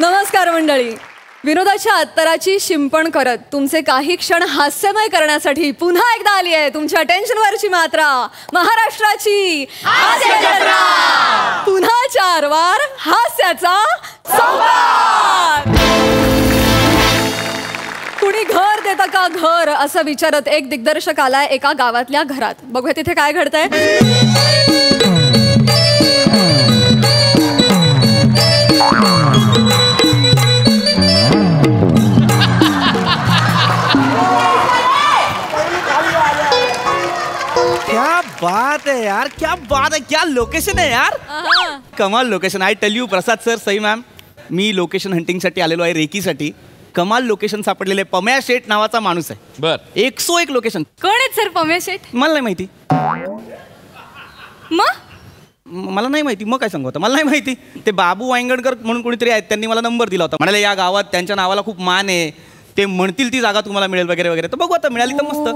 नमस्कार मंडळी. विनोदाच्या अत्तराची शिंपण करत तुमचे काही क्षण हास्यमय करण्यासाठी पुन्हा एकदा आली आहे तुमच्या टेन्शनवरची मात्रा, महाराष्ट्राची हास्य जत्रा. पुन्हा 4 वार हास्याचा संवाद. कुणी घर देतं का घर असं विचारत एक दिग्दर्शक आलाय एका गावातल्या घरात. बघूया तिथे काय घडतंय. क्या बात है यार, क्या बात है, क्या लोकेशन है यार. कमाल location. I tell you Prasad sir, Sai ma'am, मी लोकेशन हंटिंगसाठी आलेलो आहे, रेकीसाठी. कमाल लोकेशन सापडलेले. पम्या शेठ नावाचा माणूस आहे. बर, 101 लोकेशन. कोण आहेत सर पम्या शेठ? मला नाही माहिती. मला नाही माहिती. मग काय सांगू आता, मला नाही माहिती. ते बाबू वांगणकर म्हणून कोणीतरी आहेत, त्यांनी मला नंबर दिला होता. म्हणाले या गावात त्यांच्या नावाला खूप मान आहे, ते म्हणतील ती जागा तुम्हाला मिळेल वगैरे वगैरे. तर बघू आता, मिळाली तर मस्त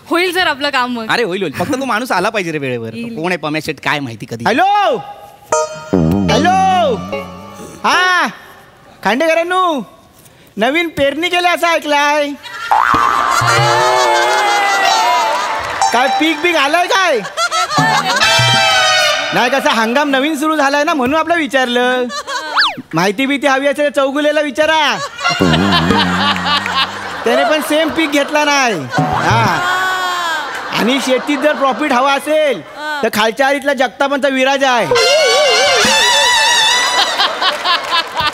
होईल सर आपलं काम. अरे होईल होईल, फक्त तो माणूस आला पाहिजे रे वेळेवर. कोण आहे पम्या शेठ काय माहिती कधी. हॅलो हॅलो, हा खांडेकरांनो, नवीन पेरणी केली असं ऐकलाय. काय पीक आलंय काय? नाही, कसा हंगाम नवीन सुरू झालाय ना, म्हणून आपलं विचारलं. माहिती बिती हवी असेल चौगुलेला विचारा, त्याने पण सेम पीक घेतला नाही. हा, आणि शेतीत जर प्रॉफिट हवा असेल तर खालच्या आरीतला जगतापांचा विराज आहे,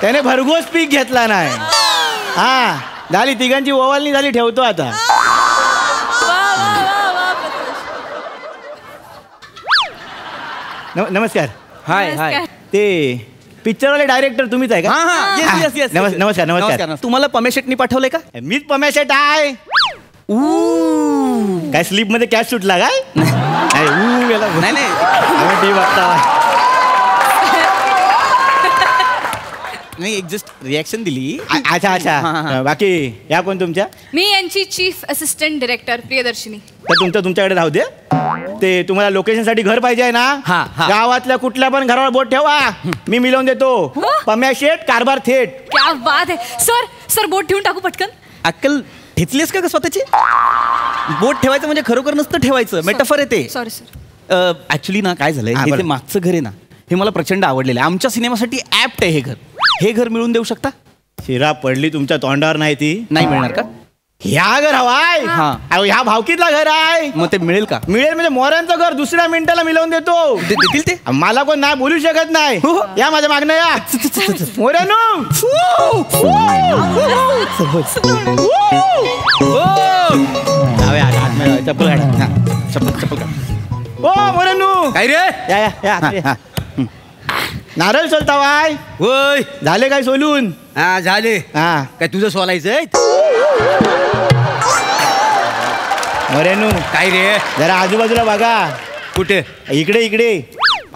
त्याने भरघोस पीक घेतला नाही. हा, झाली तिघांची ओवाळणी झाली. ठेवतो आता. नमस्कार. हाय हाय. ते पिक्चरवाले डायरेक्टर तुम्हीच आहे का? नमस्कार नमस्कार. तुम्हाला पम्या शेठनी पाठवलंय का? मीच पम्या शेठ आहे. काय स्लीप मध्ये कॅश सुटला काय? नाही नाही, एक जस्ट रिॲक्शन दिली. अच्छा अच्छा. बाकी या कोण तुमच्या? मी यांची चीफ असिस्टंट डायरेक्टर प्रियदर्शिनी. तर तुमच्याकडे राहू दे. ते तुम्हाला लोकेशन साठी घर पाहिजे आहे ना? गावातल्या कुठल्या पण घरावर बोट ठेवा, मी मिळवून देतो. पम्या शेठ कारभार थेट. क्या बात आहे सर. सर बोट ठेवून टाकू पटकन. अक्कल ठेचलीस का स्वतःची? बोट ठेवायचं म्हणजे खरोखर नसतं ठेवायचं, मेटाफर आहे ते. Sorry sir. ऍक्च्युली ना काय झालंय, हे मागचं घर आहे ना, हे मला प्रचंड आवडलेलं आहे. आमच्या सिनेमासाठी ऍप्ट आहे हे घर. हे घर मिळून देऊ शकता? शिरा पडली तुमच्या तोंडावर. नाही ती नाही मिळणार का? ह्या घर हवाय. ह्या भावकीतला घर आहे. मग ते मिळेल का? मिळेल म्हणजे मोऱ्यांचं घर दुसऱ्या मिनिटाला मिळवून देतो. देतील ते? मला कोण नाही बोलू शकत नाही. या माझ्या मागणं या मोऱ्यानो. चप्पल ओ मोऱ्यानो. काय रे? या नारळ सोलतावाय. होय. झाले काय सोलून? हा झाले. हा, काय तुझं सोलायचंय? मोऱ्यानो. काय रे? जरा आजूबाजूला बघा. कुठे? इकडे इकडे.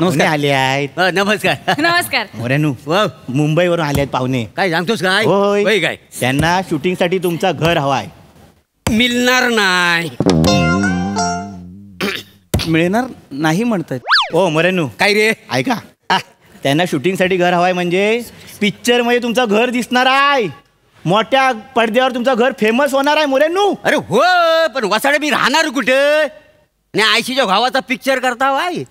नमस्कार. आले आहेत. नमस्कार. नमस्कार. मोऱ्यानो, मुंबईवरून आले आहेत पाहुणे. काय सांगतोस काय? होय. काय? त्यांना शूटिंग साठी तुमचा घर हवाय. मिळणार नाही. मिळणार नाही म्हणतायत. ओ मोऱ्यानो. काय रे? ऐका, त्यांना शूटिंग साठी घर हवाय म्हणजे पिक्चर मध्ये तुमचं घर दिसणार आहे, मोठ्या पडद्यावर तुमचं घर फेमस होणार आहे मोऱ्यानो. अरे हो, पण वसाडे मी राहणार कुठे? आणि आयशीच्या भावाचा पिक्चर करता वाय.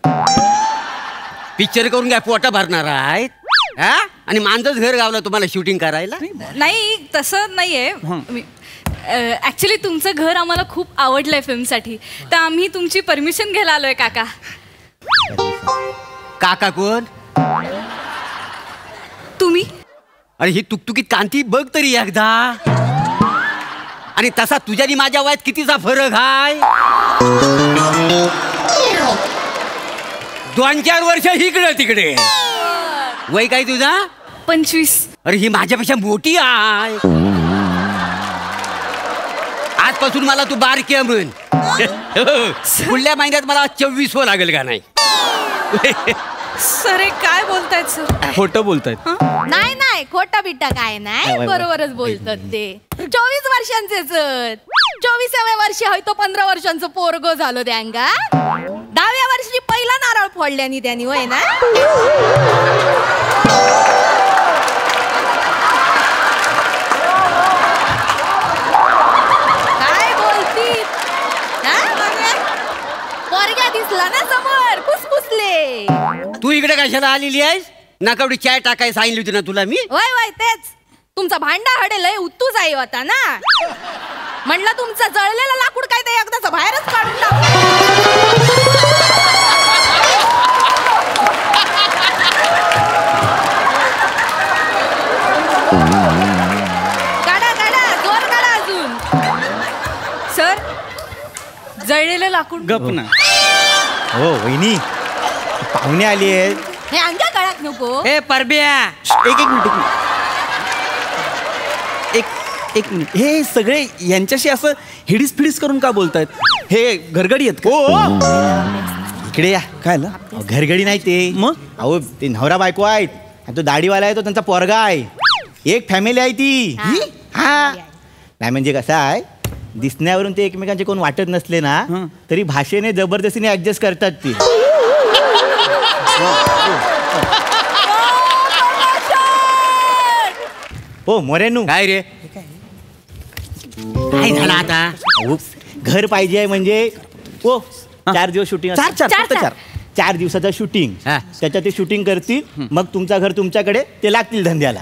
पिक्चर करून काय पोटा भरणार आहेत? आणि माझंच घर गावलं तुम्हाला शूटिंग करायला? नाही, तसं नाहीये. ऍक्च्युली तुमचं घर आम्हाला खूप आवडलंय फिल्मसाठी, तर आम्ही तुमची परमिशन घ्यायला आलोय काका. काका कोण? तुम्ही. अरे ही तुकतुकीत कांती बघ तरी एकदा. आणि तसा तुझ्या आणि माझ्या वयात कितीचा फरक आहे? 2-4 वर्ष इकडे तिकडे. वय काय तुझा? 25. अरे ही माझ्यापेक्षा मोठी आहे. आजपासून मला तू बारकी आहे म्हण. पुढल्या महिन्यात मला 24 लागेल का नाही? सर काय बोलतायत सर? खोटं बोलतायत. नाही खोटा बिट्टा काय नाही, बरोबरच बोलतात ते. 24 वर्षांचेच. 24व्या वर्षी होय तो 15 वर्षांचं पोरगो झालो त्यांगा. 10व्या वर्षी पहिला नारळ फोडल्यानी त्यांनी, होय ना? इकडे कशाला आलेली आहेस? नाकावडी चाय टाकाय सांगितली होती ना तुला मी. वय वय तेच तुमचा भांडा हडे लय उत्तू जाई होता ना. म्हणलं तुमचं जळलेलं लाकूड काय ते एकदाच बाहेरच काढून टाक. काढा काढा जोर काढा अजून. सर जळलेलं लाकूड. गप ना. हो वहिनी पाहुणे आली आहेत. हे अंग्या काळात नको. हे परब्या, एक मिनिट. हे सगळे यांच्याशी असं हिडीस फिडीस करून का बोलतायत? हे घरगडी आहेत का? इकडे या. काय ना घरगडी नाही ते. मग? अहो ते नवरा बायको आहेत आणि तो दाढीवाला आहे तो त्यांचा पोरगा आहे. एक फॅमिली आहे ती. हा नाही म्हणजे कसं आहे दिसण्यावरून ते एकमेकांचे कोण वाटत नसले ना तरी भाषेने जबरदस्तीने ऍडजस्ट करतात ती. हो मोरेनू. काय रे काय झालं आता? अहो, घर पाहिजे म्हणजे हो 4 दिवस शूटिंग. चार 4 दिवसाचं शूटिंग. हा. त्याच्यात ते शूटिंग करतील मग तुमचं घर तुमच्याकडे ते लागतील धंद्याला.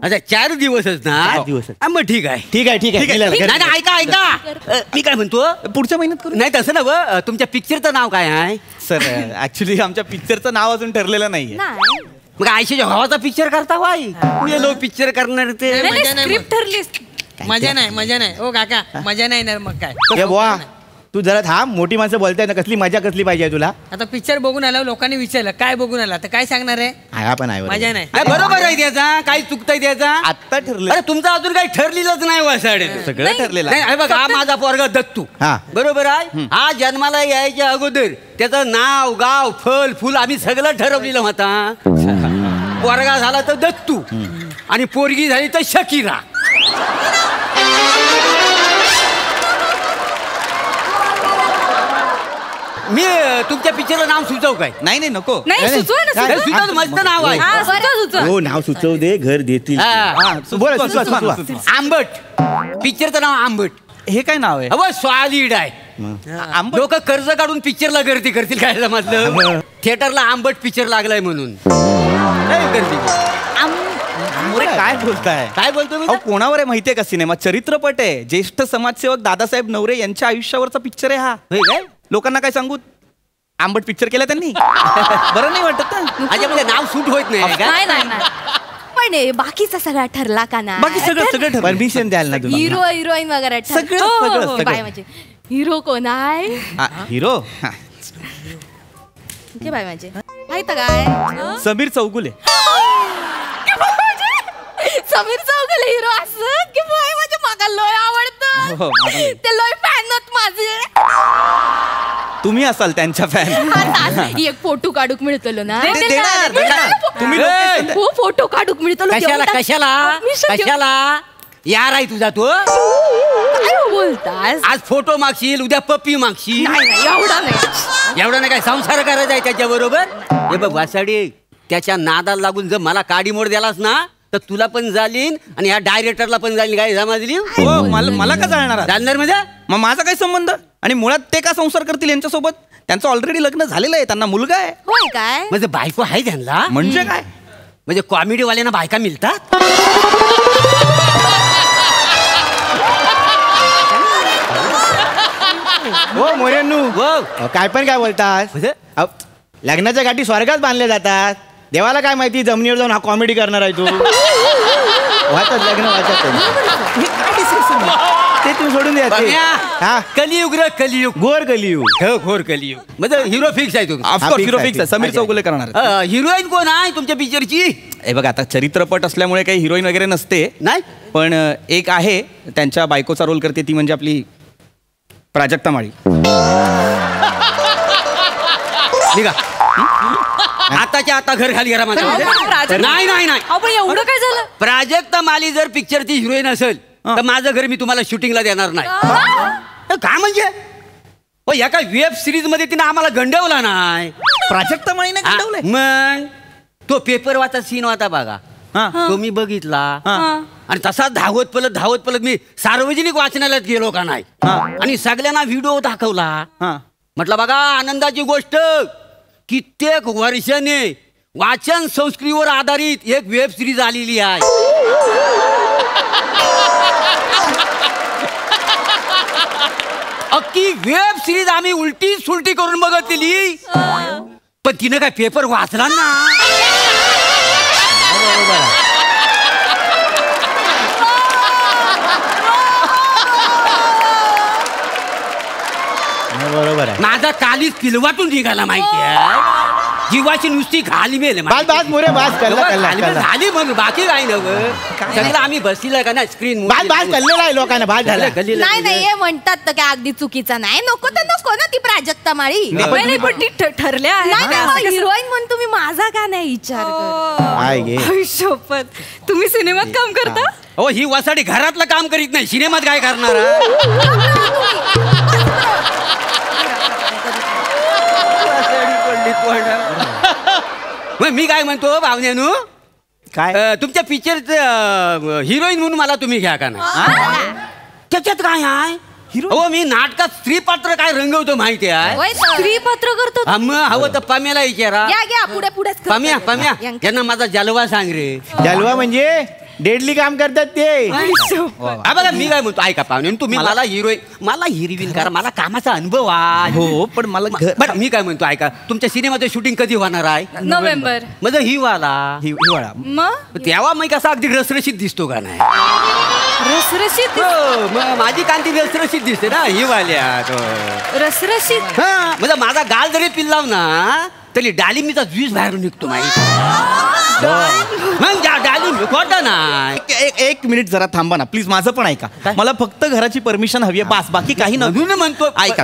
अच्छा 4 दिवसच ना? 4 दिवसच. मग ठीक आहे. ठीक आहे ठीक आहे. नाही नाही, ऐका ऐका मी काय म्हणतो पुढच्या महिन्यात करू. नाही तसं ना तुमच्या पिक्चरचं नाव काय आहे? सर ऍक्च्युली आमच्या पिक्चरचं नाव अजून ठरलेलं नाहीये. नाही मग आयशीच्या भावाचा पिक्चर करता वाई लोक पिक्चर करणार ते. स्क्रिप्ट ठरली. मजा नाही ओ काका मजा नाही येणार मग काय. ए बुवा तू जरा थांब. मोठी माणसं बोलताय ना कसली मजा कसली पाहिजे तुला? आता पिक्चर बघून आलो लोकांनी विचारलं काय बघून आला तर काय सांगणार आहे? हा पण आहे बरोबर. मजा नाही. अरे बरोबर आहे त्याचा काही चुकताय त्याचा. आत्ता ठरलं. अरे तुमचं अजून काही ठरलेलंच नाही वासाडे. सगळं ठरलेलं नाही आहे. हे बघा हा माझा पोरगा दत्तू. हा. बरोबर आहे. हा जन्माला यायच्या अगोदर त्याचं नाव गाव फल फुल आम्ही सगळं ठरवलेलं होता. पोरगा झाला तर दत्तू आणि पोरगी झाली तर शकीरा. मी तुमच्या पिक्चरचं नाव सुचव काय? नाही नाही नको. नाही सुचवा ना काय? सुचवा. सुचव मस्त नाव आहे. हा, सुचवा, सुचवा. हो नाव सुचव दे घर देतील. हा. बोला, सुचवा. आंबट पिक्चरचं नाव आंबट. हे काय नाव आहे? अव सॉलिड आहे. आंबट. लोक कर्ज काढून पिक्चरला गर्दी करतील काय समजलं? थिएटरला आंबट पिक्चर लागलाय म्हणून काय गर्दी. अरे, काय बोलताय? काय बोलतो मी? अहो कोणावर आहे माहितीये का सिनेमा? चरित्रपट आहे. ज्येष्ठ समाजसेवक दादासाहेब नवरे यांच्या आयुष्यावरचा पिक्चर आहे हा. होय काय? लोकांना काय सांगू? आंबट पिक्चर केला त्यांनी. बरं नाही वाटत ना? अच्छा म्हणजे नाव सूट होत नाही का? नाही नाही नाही. पण बाकीचा सगळा ठरला का नाही? बाकी सगळं ठरलं. परमिशन द्याल ना तुम्ही? हिरो हिरोईन वगैरे ठरलं. सगळं, हो, सगळं, हो, सगळं. बाय म्हणजे हिरो कोण आहे? हिरो ते बाय म्हणजे माहित काय? समीर चौगुले. समीर चौगुले हिरो असं की बाय म्हणजे मागा लय हो, आवडतं. मला नाही. ते लय फॅन आहेत माझे. तुम्ही असाल त्यांच्या फॅन. आता एक फोटो काढूक मिळतलो ना. तुम्ही ए! location- हो फोटो काढूक मिळतलो. कशाला कशाला कशाला यार आहे तुझा तो. काय बोलतास? आज फोटो मागशील उद्या पप्पी मागशील. नाही नाही एवढा नाही. एवढा नाही काय संसार करायचा आहे त्याच्या बरोबर. हे बघ वासाडी त्याच्या नादाला लागून जर मला काडी मोड द्यालास ना तर तुला पण जालीन आणि या डायरेक्टरला पण जालीन. काय समजली? हो मला का जाणार आहात? जालणार मध्ये मग माझा काय संबंध? आणि मुळात ते का संसार करतील यांच्यासोबत? त्यांचं ऑलरेडी लग्न झालेलं आहे. त्यांना मुलगा आहे. होय काय? म्हणजे बायको आहे त्यांना. म्हणजे काय? म्हणजे कॉमेडी वाल्यांना बायका मिळतात. हो मोरेनू. हो. काय पण काय बोलतात? म्हणजे? अहो, लग्नाच्या गाठी स्वर्गात बांधल्या जातात. देवाला काय माहिती जमिनीवर जाऊन हा कॉमेडी करणार आहे तू. वाचत लग्न वाचत. हे काय डिस्कशन आहे? ते तुम्ही सोडून द्या ते. हा कलियुग रे कलियुग. गोर कलियुग. हो घोर कलियुग. म्हणजे हिरो फिक्स आहे तुम्ही. ऑफकोर्स fix हिरो आहे, फिक्स आहे. fix. समीर चौगुले करणार आहेत. हिरोईन कोण आहे तुमच्या पिक्चरची? हे बघा आता चरित्रपट असल्यामुळे काही हिरोईन वगैरे नसते. नाही पण एक आहे त्यांच्या बायकोचा रोल करते ती म्हणजे आपली प्राजक्ता माळी. निघा. आताच्या आता घर खाली घरा माझं. नाही नाही नाही. आपण एवढं काय झालं? प्राजक्ता माली जर पिक्चरची हिरोईन असेल तर माझं घर मी तुम्हाला शूटिंगला देणार नाही. काय म्हणजे एका वेब सिरीज मध्ये तिने आम्हाला गंडवला नाही. प्राजक्ता माळीने हा, गंडवलंय? मग तो पेपर वाचा सीन होता बघा. हा. तो मी बघितला हा. आणि तसाच धावत पलत मी सार्वजनिक वाचनालयात गेलो का नाही. हा. आणि सगळ्यांना व्हिडिओ दाखवला. हा. म्हटलं बघा आनंदाची गोष्ट कित्येक वर्षाने वाचन संस्कृतीवर आधारित एक वेब सिरीज आलेली आहे. अख्खी वेब सिरीज आम्ही उलटी सुलटी करून बघितली, पण तिनं काय पेपर वाचला ना. बरोबर आहे. माझा कालीच पिलवातून निघाला माहिती आहे. जीवाची नुसती घाली मेल बास मोरे बास कल्ला झाली म्हणून बाकी काय नव्हतं. सगळं आम्ही बसलेलं का ना स्क्रीन बास कल्लेला आहे लोकांना बास झाला. नाही नाही हे म्हणतात तर काय अगदी चुकीचा नाही. नको तर नको ना ती प्राजक्ता माळी. नाही पण ती ठरल्या आहे. हिरोईन म्हणून तुम्ही माझा का नाही विचार करत? शपथ, तुम्ही सिनेमात काम करता? हो, ही वसाडी घरातलं काम करीत नाही, सिनेमात काय करणार. मी काय म्हणतो भावनेनू, काय तुमच्या पिक्चरचं हिरोईन म्हणून मला तुम्ही घ्या का नाही? त्याच्यात काय आहे? हो, मी नाटकात स्त्री पात्र काय रंगवतो माहिती आहे. स्त्री पात्र करतो. हवं तर पम्याला विचारा. घ्या पुढे पुढे. पम्या यांना माझा जलवा सांग रे. जलवा म्हणजे डेडली काम करतात ते. बघा मी काय म्हणतो, ऐका पाहुणे, तुम्ही मला हिरोईन करा, मला कामाचा अनुभव आहे. हो, पण मला बरं मी काय म्हणतो, ऐका, तुमच्या सिनेमाचं शूटिंग कधी होणार आहे? नोव्हेंबर. माझं हिवाळा. मग तेव्हा मी कसा अगदी रसरशीत दिसतो का नाही? रसरशीत. हो, माझी कांती रसरशीत दिसते ना हिवाळ्यात. रसरशीत. हा, म्हणजे माझा गाल जरी पिल्लाव ना तरी डालिमीचा ज्यूस बाहेरून निघतो माहिती. मग डालिम खोटं ना. एक मिनिट जरा थांबा ना प्लीज, माझं पण ऐका. मला फक्त घराची परमिशन हवी आहे, बास, बाकी काही अजून म्हणतो. ऐका,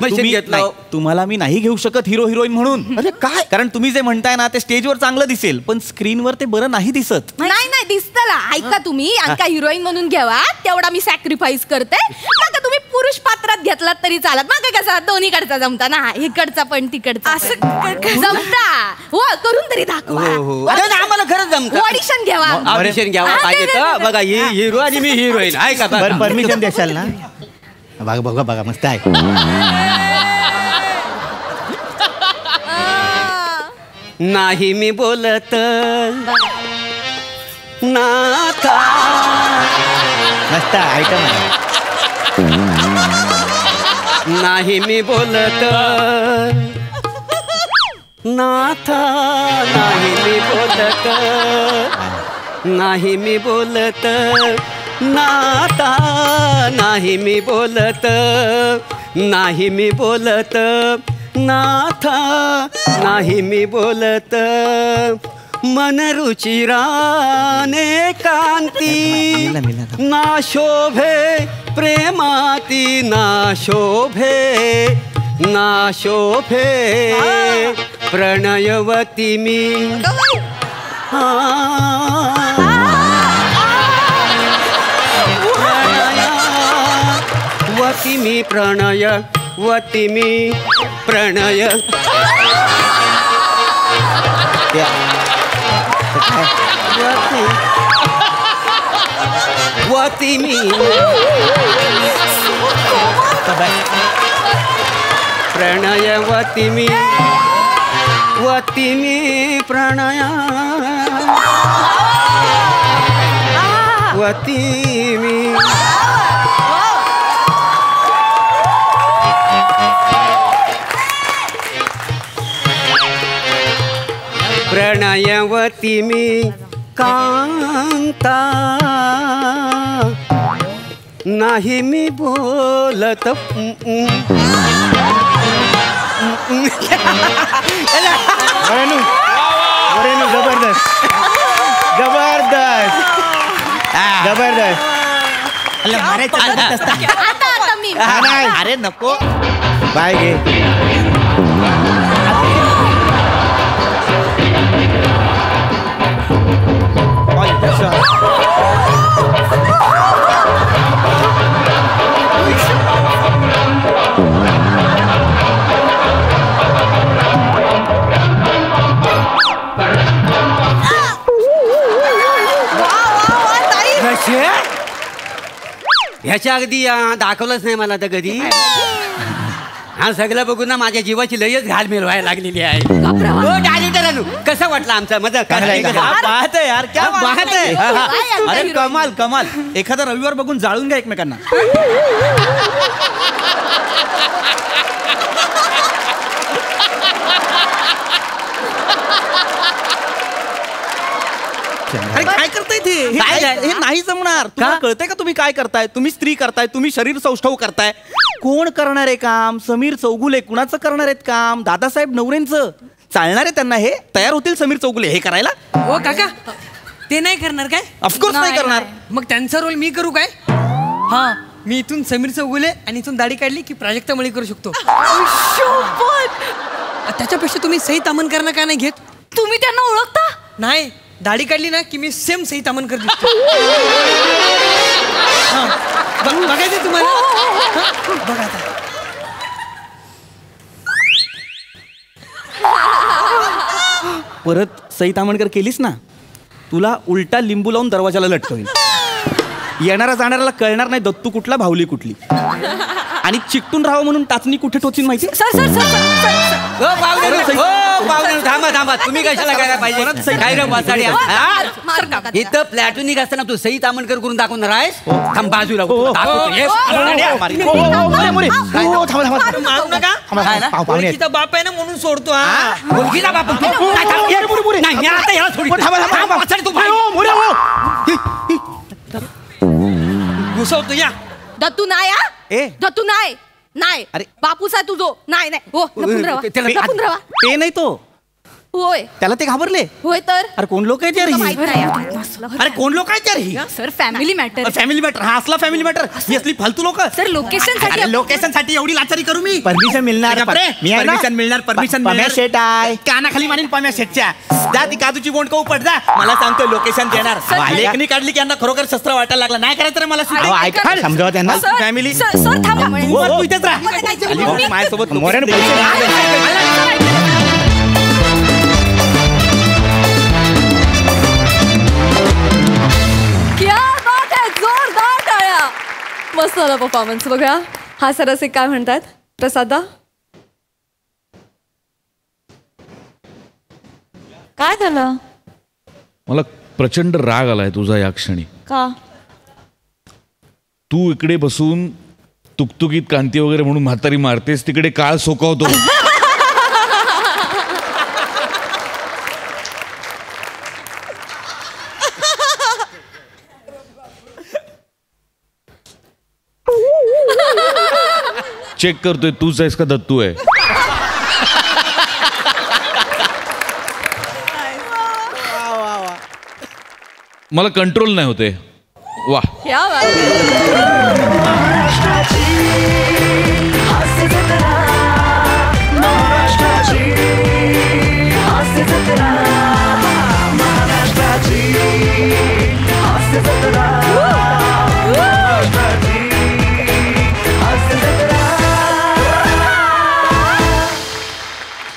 तुम्हाला मी नाही घेऊ शकत हिरोईन म्हणून. अरे काय? कारण तुम्ही जे म्हणताय ना ते स्टेजवर चांगलं दिसेल, पण स्क्रीनवर ते बरं नाही दिसत. नाही दिसतला. ऐका तुम्ही का हिरोईन म्हणून घ्यावा, तेवढा मी सॅक्रिफाईस करते. का तुम्ही पुरुष पात्रात घेतलात तरी चालत. मग कसा दोन्हीकडचा जमता ना, इकडचा पण तिकडचा जमता. हो, करून तरी दाखवा. आम्हाला खरंच जमतं. ऑडिशन घ्यावा. ऑडिशन घ्यावा पाहिजे तर. बघा, ही हिरो आणि मी हिरोईन आहे का? परमिशन देशाल ना? बघा मस्त आहे. नाही मी बोलत नाथा. मस्त ऐका ना. नाही मी बोलत नाथा. नाही मी बोलत. नाही मी बोलत नाथा. नाही मी बोलत. नाही मी बोलत नाथा. नाही मी बोलत. मन रुचिराने कांती ना शोभे प्रेमाती. ना शोभे ना शोभे प्रणयवती मी. प्रणयवती मी. प्रणयवती मी. प्रणय वती मी. प्रणयवती मी. वती मी. प्रणय वती मी. प्रणयवती मी कांता. नाही मी बोलत. जबरदस्त आता मी. अरे नको, बाय घे. ह्याच्या अगदी दाखवलंच नाही मला तर कधी. हा सगळं बघून ना माझ्या जीवाची लयच घालमेल व्हायला लागलेली आहे. हो डायरेक्टरानू कसं वाटलं आमचा मजा क्या बात है यार, क्या बात है. अरे कमाल कमाल. एखादा रविवार बघून जाळून घ्या एकमेकांना. अरे काय करताय ते? हे नाही जमणार. तुम्हाला कळतंय का तुम्ही काय करताय? तुम्ही स्त्री करताय, तुम्ही शरीर सौष्ठव करताय. कोण करणार आहे काम? समीर चौगुले. कुणाचं करणार आहेत काम? दादासाहेब नवरेंचं. चालणार आहे त्यांना हे? तयार होतील समीर चौगुले हे करायला? हो काका ते नाही करणार काय? ऑफकोर्स नाही करणार. मग त्यांचा रोल मी करू काय? हा मी इथून समीर चौगुले आणि इथून दाढी काढली की प्राजक्ता मळी करू शकतो. त्याच्यापेक्षा तुम्ही सई तामणकरांना का नाही घेत? तुम्ही त्यांना ओळखता? नाही दाढी काढली ना की मी सेम सई तामणकर दिसतो. बघायचं तुम्हाला? बघा आता. परत सई तामणकर केलीस ना, तुला उलटा लिंबू लावून दरवाजाला लटकवेल. येणारा जाणाऱ्याला कळणार नाही दत्तू कुठला भावली कुठली. आणि चिकटून राहावं म्हणून टाचणी कुठे टोचीन माहिती? थांबा थांबा तुम्ही कशाला करायला पाहिजे? काय रे वाचाडी इथं प्लॅटोनिक असताना तू सई तामणकर करून दाखवणार आहेस? थांब बाजूला ओळखीचा बाप आहे ना म्हणून सोडतो. मुलगीचा बाप घुसवतो या. दत्तू नाही हा? दत्तू नाही नाही. अरे बापूस आहे तुझो. नाही नाही हो लपून राहा. ते नाही तो. होय त्याला ते घाबरले. होय तर अरे कोण लोक आहेत यार ही? अरे कोण लोक आहेत यार ही? Sir family matter. Family matter हा असला फॅमिली मॅटर ही असली फालतू लोक. सर लोकेशन लोकेशन साठी एवढी लाचारी करू मी? परमिशन मिळणार. परमिशन मिळणार. परमिशन मिळणार. शेट आहे कानाखाली मारीन पम्या शेटच्या. जा ती काजूची बोंड कऊ पड जा. मला सांगतोय लोकेशन देणार. लेखनी काढली की यांना खरोखर शस्त्र वाटायला लागला. नाही करायचं रे मला. समजावं त्यांना. फॅमिली सर थांबा. तू इथेच राहा माझ्यासोबत. जोरदार टाळ्या. मस्त झाला परफॉर्मन्स. बघा हा सरसे काय म्हणतात प्रसादा? काय झालं? मला प्रचंड राग आलाय तुझा या क्षणी. का? तू इकडे बसून तुकतुकीत कांती वगैरे म्हणून म्हातारी मारतेस, तिकडे काळ सोकावतो. चेक करतोय तूच आहेस का दत्तू आहे? मला कंट्रोल नाही होते. वा क्या बात.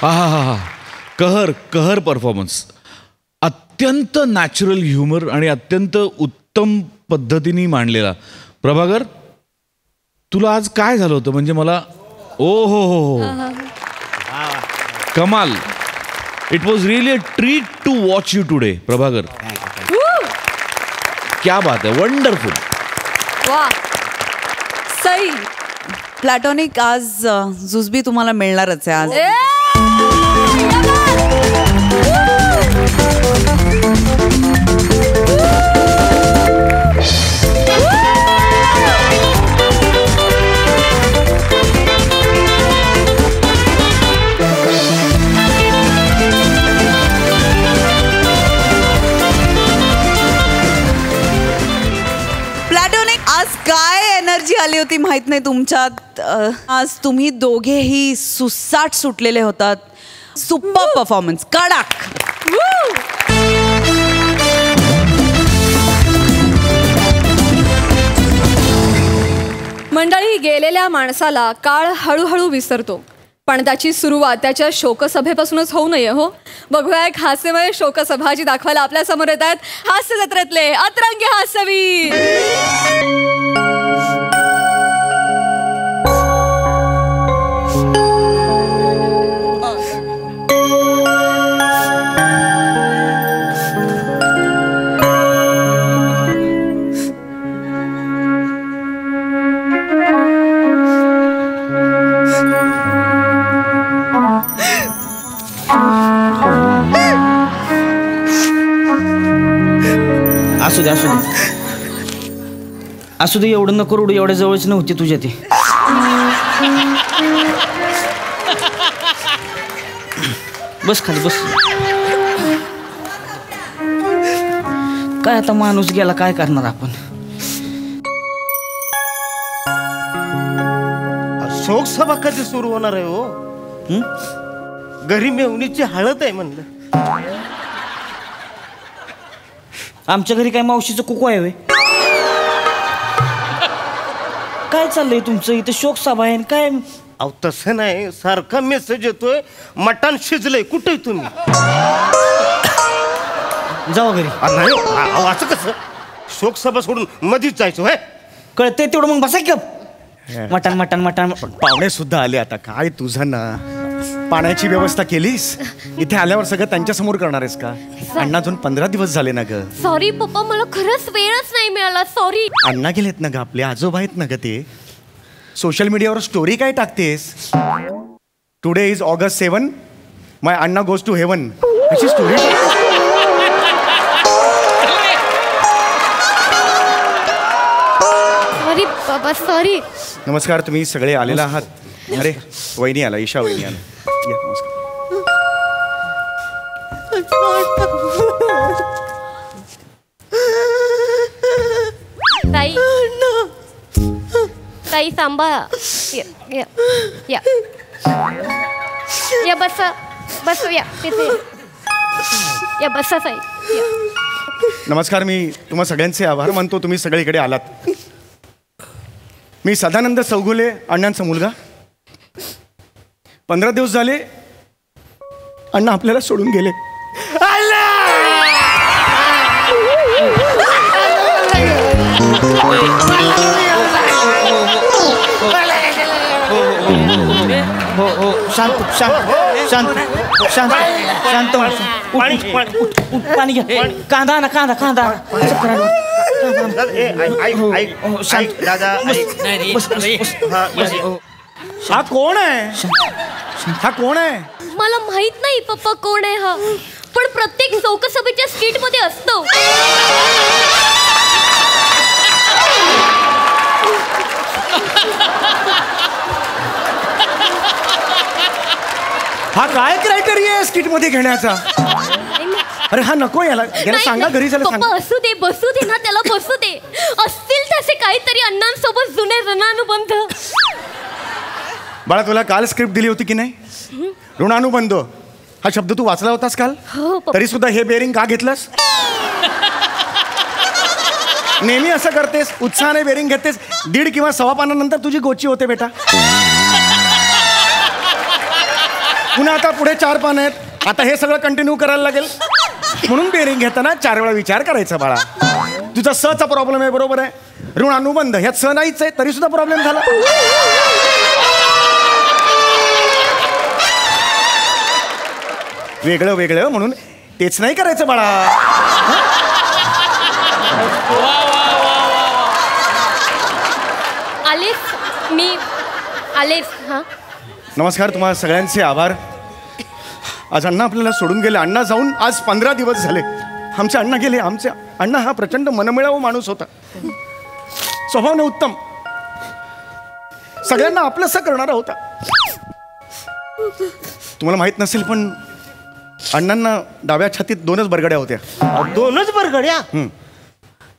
हा कहर कहर परफॉर्मन्स. अत्यंत नॅचरल ह्युमर आणि अत्यंत उत्तम पद्धतीने मांडलेला. प्रभाकर तुला आज काय झालं होतं? म्हणजे मला ओ हो कमाल. It was really a treat to watch you today Prabhakar. क्या बात आहे. वंडरफुल. वा सई. प्लॅटॉनिक आज जुजबी तुम्हाला मिळणारच आहे आज. काय एनर्जी आली होती माहित नाही तुमच्यात. आज तुम्ही दोघेही सुसाट सुटलेले होतात. Super performance. कडक. मंडळी गेलेल्या माणसाला काळ हळूहळू विसरतो, पण त्याची सुरुवात त्याच्या शोकसभेपासूनच होऊ नये. हो बघूया एक हास्यमय शोकसभा जी दाखवायला आपल्या समोर येत आहेत हास्य जत्रेतले अतरंगी हास्यवीर. असू दे, एवढं नको रडू, एवढ्या जवळच नव्हती तुझ्या ती. बस खाली बस. काय आता माणूस गेला, काय करणार आपण. शोक सभा कधी सुरू होणार आहे हो? घरी मेवणीची हळद आहे म्हणलं. आमच्या घरी काय मावशीचं कुकू आहे व्हय? काय चाललंय तुमचं इथं? शोक सभा आहे काय? अहो तसं नाही, सारखा मेसेज येतोय मटण शिजलंय. कुठे तुम्ही? जाऊ घरी. नाही अहो, असं कसं शोक सभा सोडून मधीच जायचो आहे? कळते तेवढं मग बसा की. मटण मटण मटण. पाहुणे सुद्धा आले आता. काय तुझं ना, पाण्याची व्यवस्था केलीस? इथे आल्यावर सगळं त्यांच्या समोर करणार आहेस का? अण्णा अजून 15 दिवस झाले ना ग. सॉरी पप्पा, मला खरंच वेळच नाही मिळाला. सॉरी. अण्णा गेलेत ना ग, आपले आजोबा आहेत ना ग ते. सोशल मीडियावर स्टोरी काय टाकतेस? Today is August 7, my Anna goes to heaven, अशी स्टोरी. सॉरी बाबा, सॉरी. नमस्कार, तुम्ही सगळे आलेला आहात. अरे वहिनी आला, ईशा वहिनी आला. या, नमस्कार. ताई ताई सांभाळा. या या या बसा बस या तिथे या बसा ताई या. नमस्कार, मी तुम्हा सगळ्यांचे आभार मानतो, तुम्ही सगळे इकडे आलात. मी सदानंद चौगुले, अण्णांचा मुलगा. 15 दिवस झाले अण्णा आपल्याला सोडून गेले. हो हो, शांत शांत शांत शांत शांत. पाणी घ्या. कांदा ना, कांदा कांदा. हा कोण आहे? हा कोण आहे? मला माहित नाही पप्पा कोण आहे हा, पण प्रत्येक लोकसभेच्या स्किट मध्ये असतो. हा काय क्रायटेरिया आहे स्किट मध्ये घेण्याचा? अरे हा नको, याला सांगा घरी चला सांगा. पप्पा असू दे, बसू दे ना त्याला, बसू दे. असतील तसे काहीतरी अण्णांसोबत जुने ऋणानुबंध. बाळा, तुला काल स्क्रिप्ट दिली होती की नाही? ऋणानुबंध हा शब्द तू वाचला होतास काल? तरी सुद्धा हे बेरिंग का घेतलंस? नेहमी असं करतेस, उत्साहाने बेरिंग घेतेस. 1.5 किंवा 1.25 पानानंतर तुझी गोची होते बेटा. पुन्हा आता पुढे 4 पानं आहेत. आता हे सगळं कंटिन्यू करायला लागेल. म्हणून बेरिंग घेताना 4 वेळा विचार करायचा बाळा. तुझा सचा प्रॉब्लेम आहे, बरोबर आहे. ऋणानुबंध ह्यात स नाहीच आहे, तरी सुद्धा प्रॉब्लेम झाला. वेगळं वेगळं म्हणून तेच नाही करायचं बाळा. आलेस मी आलेस. हा नमस्कार, तुम्हाला सगळ्यांचे आभार. आज अण्णा आपल्याला सोडून गेले. अण्णा जाऊन आज 15 दिवस झाले. आमचे अण्णा गेले. आमचे अण्णा हा प्रचंड मनमिळावू माणूस होता. स्वभावाने उत्तम, सगळ्यांना आपलंसं करणारा होता. तुम्हाला माहित नसेल पण अण्णांना डाव्या छातीत 2च बरगड्या होत्या. 2च बरगड्या?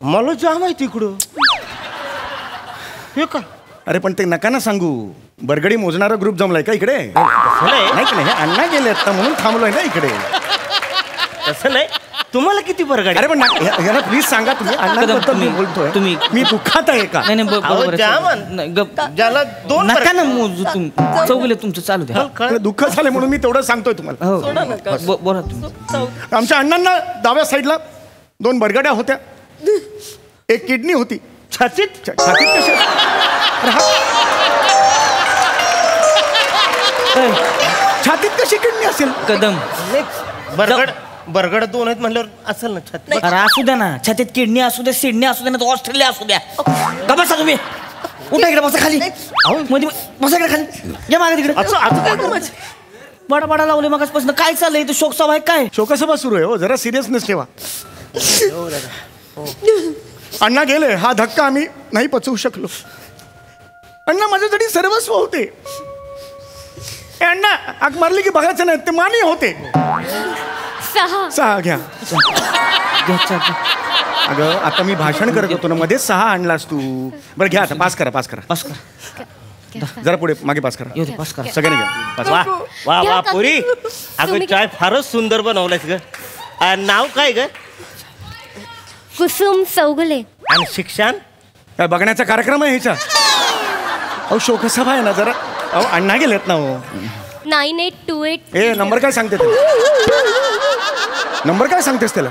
मला जाम आहे तिकडं. हे का? अरे पण ते नका ना सांगू. बरगडी मोजणारा ग्रुप जमलाय का इकडे? नाही की नाही, अण्णा गेले आता म्हणून थांबलोय ना इकडे. तसं नाही. तुम्हाला किती बरगड्या? अरे पण याला प्लीज सांगा तुम्ही. अण्णाबद्दल मी बोलतोय, तुम्ही मी दुःखात आहे का? नाही ज्याला 2 नका ना मोजू. तुम्ही चौगुले तुमचं चालू द्या. दुःख झाले म्हणून मी तेवढं सांगतोय तुम्हाला. बोला तुम्ही. आमच्या अण्णांना डाव्या साईडला 2 बरगड्या होत्या. 1 किडनी होती. छातीत कशा? छातीत कशी किडनी असेल? कदम बरगड 2 आहेत म्हणल्यावर असेल ना छातीत. अरे असू द्या ना, छातीत किडनी असू द्या, सिडनी असू द्या ना, ऑस्ट्रेलिया असू द्या. का बसा तुम्ही? उठा इकडे, बसा खाली. मध्ये बसा इकडे खाली. या मागे तिकडे. बडा बडा लावले मगाचपासून. काय चाललंय इथं? शोकसभा आहे काय? शोकसभा सुरू आहे हो, जरा सिरियसनेस ठेवा. अण्णा गेले हा धक्का आम्ही नाही पचवू शकलो. अण्णा माझ्यासाठी सर्वस्व होते. ए अण्णा आग मारली की बघायचं नाही, ते मानी होते. 6 घ्या. अगं आता मी भाषण करत होतो ना, मध्ये 6 आणलास तू. बरं घ्या आता, पास करा. जरा पुढे मागे पास करा. सगळ्यांनी घ्या. वा वा वा पोरी, अगं चाय फारच सुंदर बनवलंयस ग. नाव काय ग? कुसुम चौगुले. आणि शिक्षण? काय बघण्याचा कार्यक्रम आहे ह्याचा? अहो शोकसभा आहे ना जरा. अहो अण्णा गेलेत ना. हो 9828. ए नंबर काय सांगते त्याला? नंबर काय सांगतेस त्याला?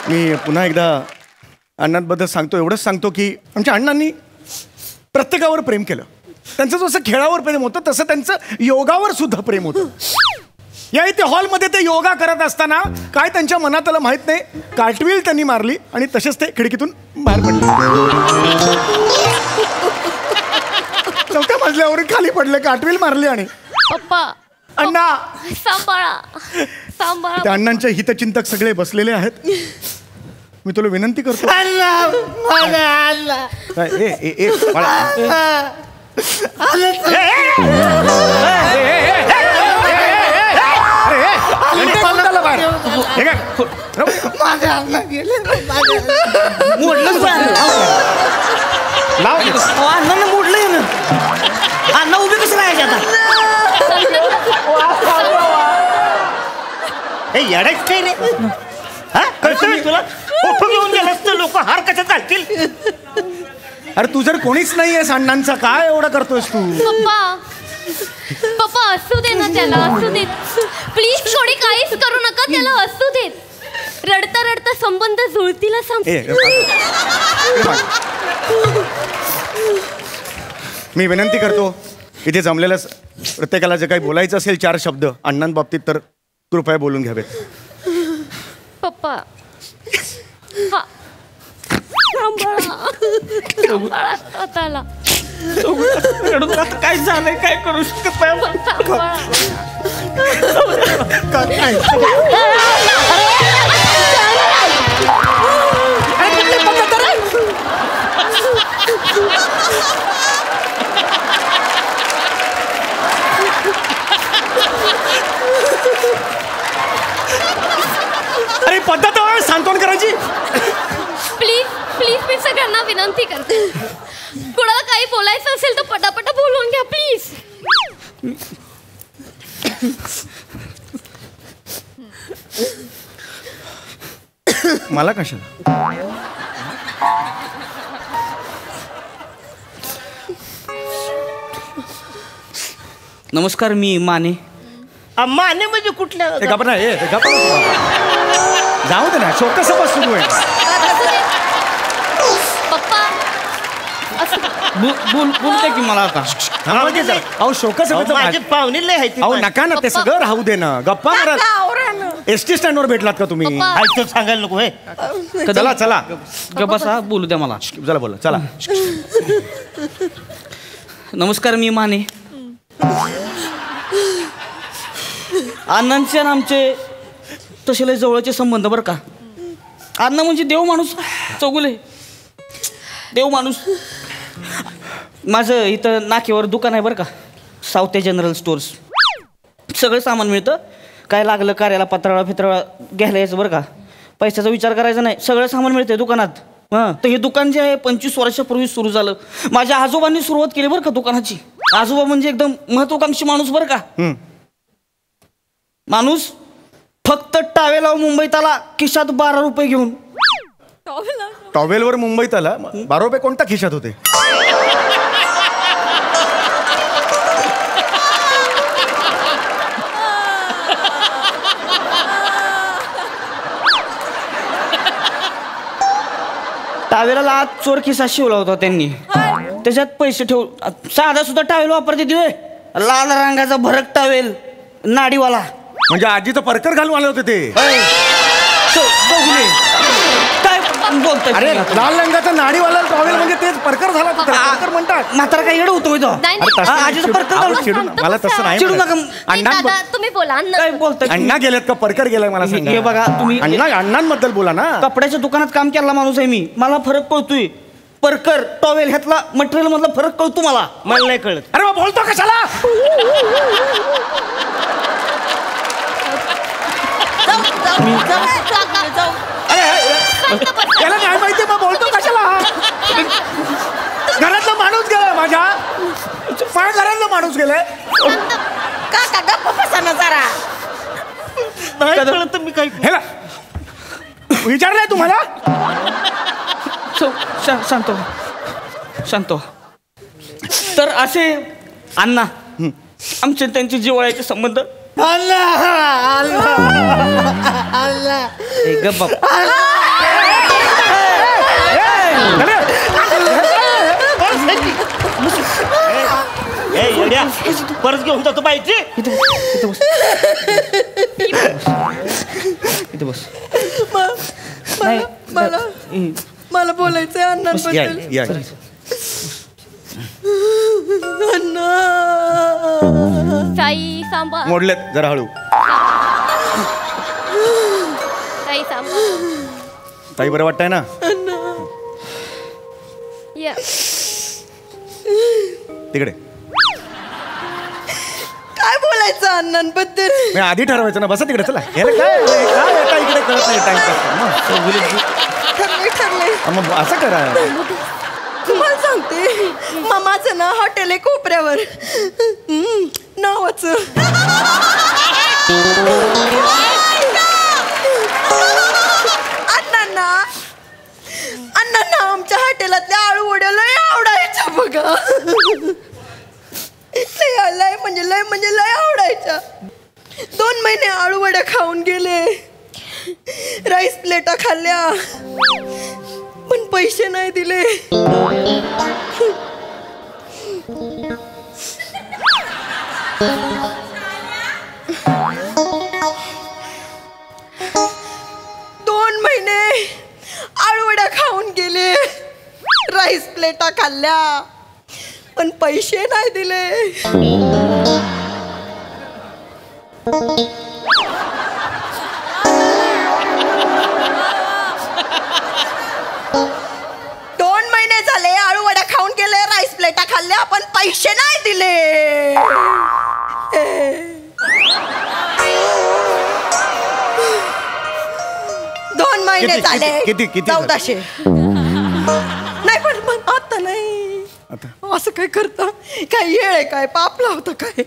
मी पुन्हा एकदा अण्णांबद्दल सांगतो, एवढंच सांगतो की आमच्या अण्णांनी प्रत्येकावर प्रेम केलं. त्यांचं जसं खेळावर प्रेम होतं तसं त्यांचं योगावर सुद्धा प्रेम होतं. या इथे हॉलमध्ये ते योगा करत असताना काय त्यांच्या मनात आलं माहित नाही, कार्टवील त्यांनी मारली आणि तसेच ते खिडकीतून बाहेर पडले. 4थ्या मजल्यावरून खाली पडले, कार्टवील मारली. आणि पप्पा अण्णा सांभाळा. त्या अण्णांचे हितचिंतक सगळे बसलेले आहेत. मी तुला विनंती करतो. काय ए बाळा. अण्णांना मोडलंय ना. अण्णा उभे कसं राहायचे आता? हे येडायच काय रे? हा कळतं मी तुला? फोटो घेऊन गेलास तर लोक हार कशा चालतील? अरे तू जर कोणीच नाहीये अण्णांचा, काय एवढं करतोयस तू? पप्पा असू दे ना त्याला, असू देत. प्लीज थोडी काहीच करू नका, त्याला असू देत. रडता रडता संबंध जुळतील असं. मी विनंती करतो इथे जमलेल्या प्रत्येकाला जे काही बोलायचं असेल 4 शब्द अण्णांबाबतीत तर कृपया बोलून घ्यावेत. पप्पा हा सांभाळा स्वतःला. काय झालंय, काय करू शकत अरे पद्धत सांत्वन करायची. प्लीज प्लीज मी सगळ्यांना विनंती करते, कुणाला काही बोलायचं असेल तर पटापट बोलून घ्या प्लीज. मला कशाला? नमस्कार, मी माने. माने म्हणजे कुठल्या? जाऊ दे ना, शोकसभा सुरू आहे. पप्पा बोलते की मला आता. अहो शोकसभेचं माझे पाहुणे लय आहेत. अहो नका ना, ते सगळं राहू दे ना. गप्पा मारा. एसटी स्टँडवर भेटलात का तुम्ही? ऐकतो सांगायला नको. चला चला बसा, बोलू द्या मला. चला बोला. चला. नमस्कार, मी माने. अण्णांचे आणि आमचे तसे लय जवळचे संबंध बरं का. अण्णा म्हणजे देव माणूस. चौगुले देव माणूस. माझं इथं नाक्यावर दुकान आहे बरं का, साऊथ जनरल स्टोर्स. सगळं सामान मिळतं. काय लागलं कार्याला, पत्राळा फित्राळा घ्यायला यायचं बरं का. पैशाचा विचार करायचा नाही, सगळं सामान मिळतंय दुकानात. हां, तर हे दुकान जे आहे 25 वर्षापूर्वी सुरू झालं. माझ्या आजोबांनी सुरुवात केली बरं का दुकानाची. आजोबा म्हणजे एकदम महत्वाकांक्षी माणूस बरं का. माणूस फक्त टावेला मुंबईत आला, खिशात 12 रुपये घेऊन. टॉवेलवर मुंबईत आला, 12 रुपये कोणत्या खिशात होते? टावेला आत चोर खिसा शिवला होता त्यांनी. त्याच्यात पैसे ठेवून, साधा सुद्धा टावेल वापरते दिवे, लाल रंगाचा भरक टावेल नाडीवाला. म्हणजे आजीचं परकर घालून आले होते ते. काय बोलतोय अरे लाल रंगाचा नाडीवाला टॉवेल म्हणजे तेच परकर झाला तो त्याला परकर म्हणतात. म्हातारा काय येडं होतोय तो नाही, अरे तसं हा, नाही, आजीचं चिडू- परकर अहो, झालं. चिडू शांत मला बसा. तसं नाही चिडू म्हणायचं. नका. नाही, अण्णां दादा तुम्ही बोला अण्णा. काय बोलतोय अण्णा गेलेत का परकर गेलाय मला सांगा. हे बघा, तुम्ही- अण्णांबद्दल बोला ना. कपड्याच्या दुकानात काम केलेला माणूस आहे मी. मला फरक कळतोय. परकर टॉवेल ह्यातला मटेरियल मधला फरक कळतो मला नाही कळत. अरे मग बोलतो कशाला. त्याला नाही माहिती मग बोलतो कशाला. घरातला माणूस गेलाय माझ्या घरातला माणूस गेलाय. काका गप्प बसा ना जरा. नाही कळत तर मी काय हेला विचारलंय तुम्हाला. शांत हो. शांत हो. तर असे अण्णा आमचे त्यांचे जिव्हाळ्याचे संबंध. गप्प परत घेऊन जातो पाहिजे. इथे बस. मला बोलायचंय अण्णांबद्दल. या अण्णा साई सांभाळ. मोडलेत जरा हळू. साई सांभाळ. ताई बरं वाटतंय ना. या. तिकडे काय बोलायचं अण्णांबद्दल. मी आधी ठरवायचं ना. बसा तिकडे चला. याला काय येता इकडे कळत नाही ठरले. मग असं करा. तुम्हाला सांगते मामाचं ना हॉटेल आहे कोपऱ्यावर नावाचं. अण्णांना आमच्या हॉटेलातल्या आळू वड्या लय आवडायच्या बघा. लय म्हणजे लय आवडायच्या. 2 महिने आळू वड्या खाऊन गेले. राईस प्लेटा खाल्ल्या पण पैसे नाही दिले. दोन महिने आळूवड्या खाऊन गेले. राईस प्लेटा खाल्ल्या पण पैसे नाही दिले. प्लेटा खाल्ल्या पण पैसे नाही दिले. 2 महिने झाले. किती 1400. नाही पण आता नाही. असं काय करता. काय येळ आहे काय पाप लावता काय.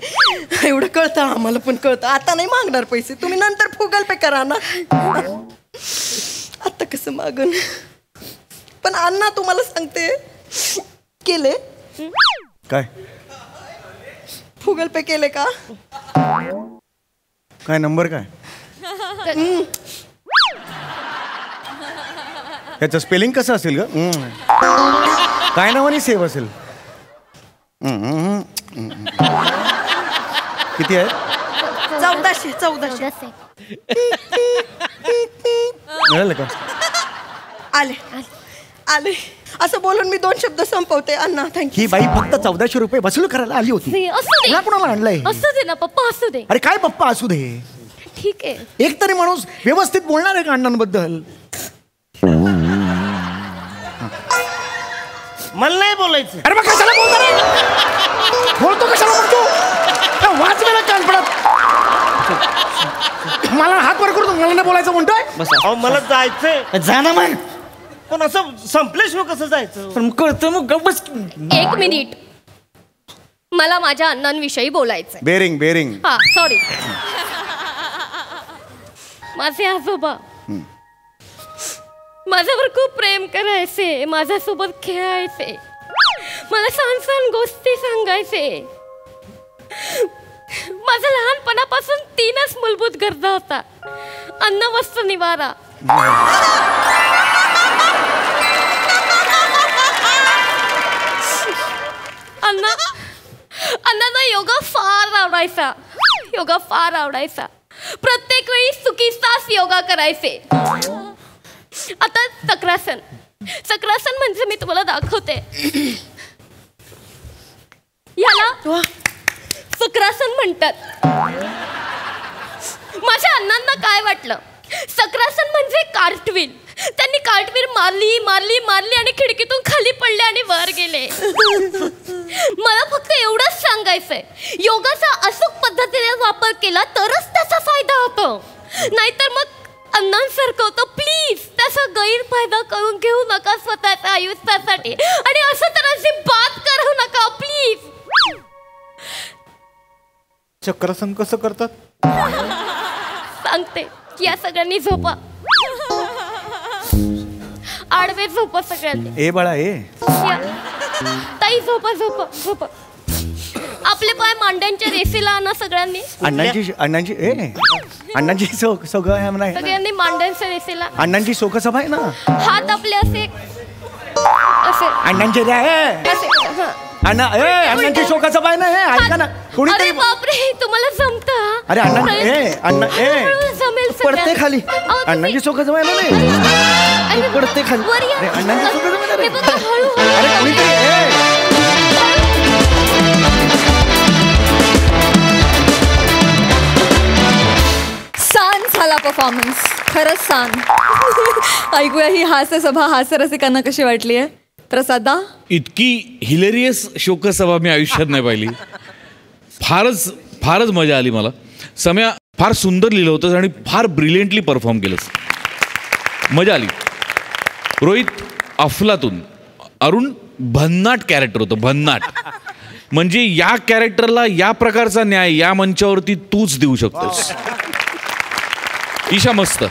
एवढं कळतं आम्हाला पण कळतं. आता नाही मागणार पैसे. तुम्ही नंतर गुगल पे करा ना. आता कसं मागून. पण अण्णा तुम्हाला सांगते केले काय गुगल पे केले का. काय नंबर काय याचं स्पेलिंग कसं असेल ग. काय नावाने सेव्ह असेल. किती आहे. 1400. मिळालं का. आले असं बोलून मी 2 शब्द संपवते. अण्णा थँक्यू. ही बाई फक्त 1400 रुपये वसूल करायला आली होती. असू दे. कोणाला आणलंय. असू दे ना पप्पा असू दे. अरे काय पप्पा असू दे. ठीक आहे. एक तरी माणूस व्यवस्थित बोलणार आहे का अण्णांबद्दल. मला नाही बोलायचं. अरे मग कशाला बोलणार आहे. बोलतो कशाला म्हणतो. वाच वेळा कान पडत. मला हात वर करून मला नाही बोलायचं म्हणतोय. अहो मला जायचंय. जा ना मग. पण असं संपल्याशिवाय कसं जायचं. पण कळतं मग बस. 1 मिनिट. मला माझ्या अण्णांविषयी बोलायचंय. बेरिंग हा सॉरी. माझे आजोबा माझ्यावर खूप प्रेम करायचे. माझ्यासोबत खेळायचे. मला छान गोष्टी सांगायचे. माझ्या लहानपणापासून 3च मूलभूत गरजा होता. अन्न वस्त्र निवारा. अण्णांना योगा फार आवडायचा. प्रत्येक वेळी चुकीचाच योगा करायचे. आता चक्रासन. चक्रासन म्हणजे मी तुम्हाला दाखवते. याला चक्रासन म्हणतात. माझ्या अण्णांना काय वाटलं? चक्रासन म्हणजे कार्टवील. त्यांनी कार्टवील मारली मारली मारली आणि खिडकीतून खाली पडले आणि वर गेले. मला फक्त एवढंच सांगायचंय, योगाचा अचूक पद्धतीने वापर केला तरच त्याचा फायदा होतो, नाहीतर मग अण्णांसारखं होतं. प्लीज त्याचा गैरफायदा करून घेऊ नका स्वतःच्या आयुष्यासाठी, आणि असं तर अजिबात करू नका प्लीज. चक्रासन कसं करतात सांगते. या सगळ्यांनी झोपा, आडवे झोपा सगळ्यांनी. ए बाळा ए. ताई झोपा झोपा झोपा. आपले पाय मांड्यांच्या रेसीला आणा सगळ्यांनी. अण्णांची अण्णांची सगळ्यांनी मांड्यांच्या रेसीला. अण्णांची शोकसभा आहे ना. हात आपले असे असे अण्णांचे अण्णांची शोकसभा आहे ना. हे ऐका ना कोणीतरी. अरे बापरे, तुम्हाला जमतं? अरे अण्णा जमेल पडते खाली. अण्णांची शोकसभा आहे ना. पडते खाली. अण्णांची शोकसभा आहे. अरे कोणीतरी. सान झाला परफॉर्मन्स, खरंच सान. ऐकूया ही हास्य सभा हास्य रसिकांना कशी वाटली आहे. प्रसादा, इतकी हिलेरियस शोकसभा मी आयुष्यात नाही पाहिली. फारच मजा आली मला. सम्या फार सुंदर लिहिलं होतंस आणि फार ब्रिलियंटली परफॉर्म केलंस. मजा आली. रोहित अफलातून. अरुण भन्नाट कॅरेक्टर होतं, भन्नाट. म्हणजे या कॅरेक्टरला या प्रकारचा न्याय या मंचावरती तूच देऊ शकतोस. ईशा मस्त,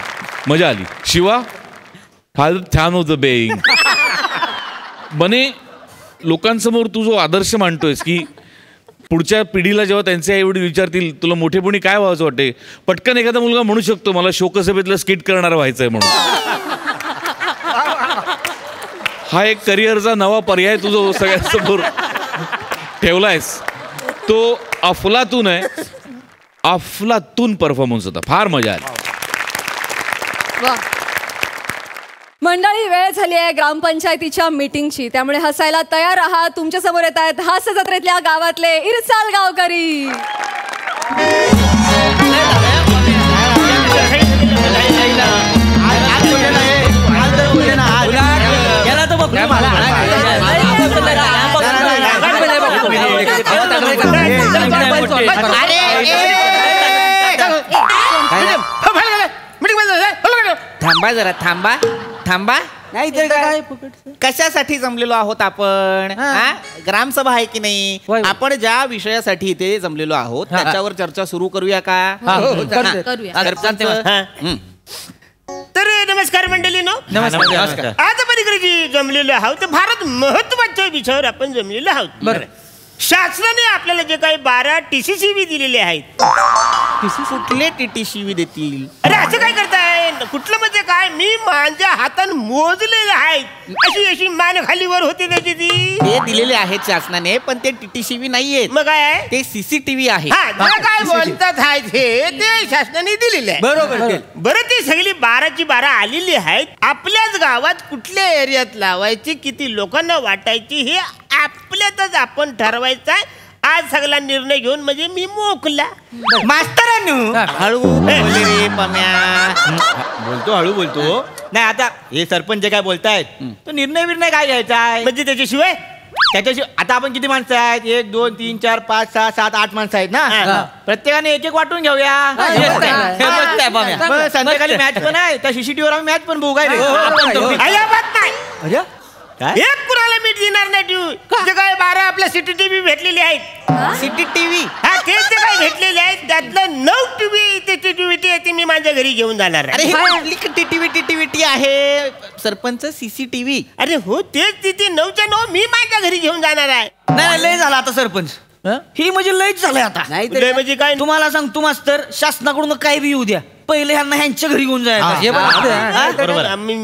मजा आली. शिवा फार छान होतं बेईंग. बने, लोकांसमोर तू जो आदर्श मांडतोयस की पुढच्या पिढीला जेव्हा त्यांचे आईवडील विचारतील तुला मोठेपणी काय व्हायचं वाटते, पटकन एखादा मुलगा म्हणू शकतो मला शोकसभेतलं स्किट करणारा व्हायचंय म्हणून. हा एक करिअरचा नवा पर्याय तुझं सगळ्यांसमोर ठेवलायस. तो अफलातून आहे. अफलातून परफॉर्मन्स होता. फार मजा आली. वा. मंडळी, वेळ झाली आहे ग्रामपंचायतीच्या मीटिंगची, त्यामुळे हसायला तयार आहात. तुमच्या समोर येत आहेत हास्य जत्रेतल्या गावातले इरसाल गावकरी. थांबा जरा, थांबा थांबा. नाही तर काय, कशासाठी जमलेलो आहोत आपण? ग्रामसभा आहे की नाही? आपण ज्या विषयासाठी इथे जमलेलो आहोत त्याच्यावर चर्चा सुरू करूया का? तर नमस्कार मंडळीनो. नमस्कार. आज आपण इकडे जमलेलो आहोत फारच महत्वाच्या विषयावर आपण जमलेलो आहोत. बरं, शासनाने आपल्याला जे काही 12 TCCV दिलेले आहेत. कुठले TCCV देतील? अरे असं काय करताय? कुठलं म्हणजे काय? मी माझ्या हातानं मोजलेले आहेत. अशी मान खाली वर होते त्याची ती. ते दिलेले आहेत शासनाने, पण ते TCCV नाहीये. मग काय आहे? ते CCTV आहे. काय बोलतात आहेत हे ते शासनाने दिलेले आहे. बरोबर. बरं, ती सगळी 12ची 12 आलेली आहेत. आपल्याच गावात कुठल्या एरियात लावायची, किती लोकांना वाटायची हे आपल्यातच आपण ठरवायचं आहे. आज सगळा निर्णय घेऊन म्हणजे मी मोकला. मास्तरांनो, हळू रे पम्या. बोलतो हळू बोलतो. नाही आता हे सरपंच काय बोलतायत तो निर्णय काय घ्यायचा आहे म्हणजे त्याच्याशिवाय आता आपण किती माणसं आहेत? 1 2 3 4 5 6 7 8 माणसं आहेत ना. प्रत्येकाने एक वाटून घेऊया. संध्याकाळी मॅच पण आहे, त्या CCTVवर आम्ही मॅच पण बघू. काय एक कुणाला मीठ देणार नाही. जे काय 12 आपल्या CCTV भेटलेले आहेत. CCTV ते काय भेटलेले आहेत त्यातलं 9 टीव्ही मी माझ्या घरी घेऊन जाणार. अरे टीव्ही आहे सरपंच. CCTV. अरे हो, तेच तिथे 9च्या 9 मी माझ्या घरी घेऊन जाणार आहे. नाही, लय झाला आता सरपंच. ही म्हणजे लयच झालंय आता. म्हणजे काय? तुम्हाला सांगतो मास्तर, शासनाकडून काय बी येऊ द्या पहिले ह्यांना ह्यांच्या घरी घेऊन जायचं.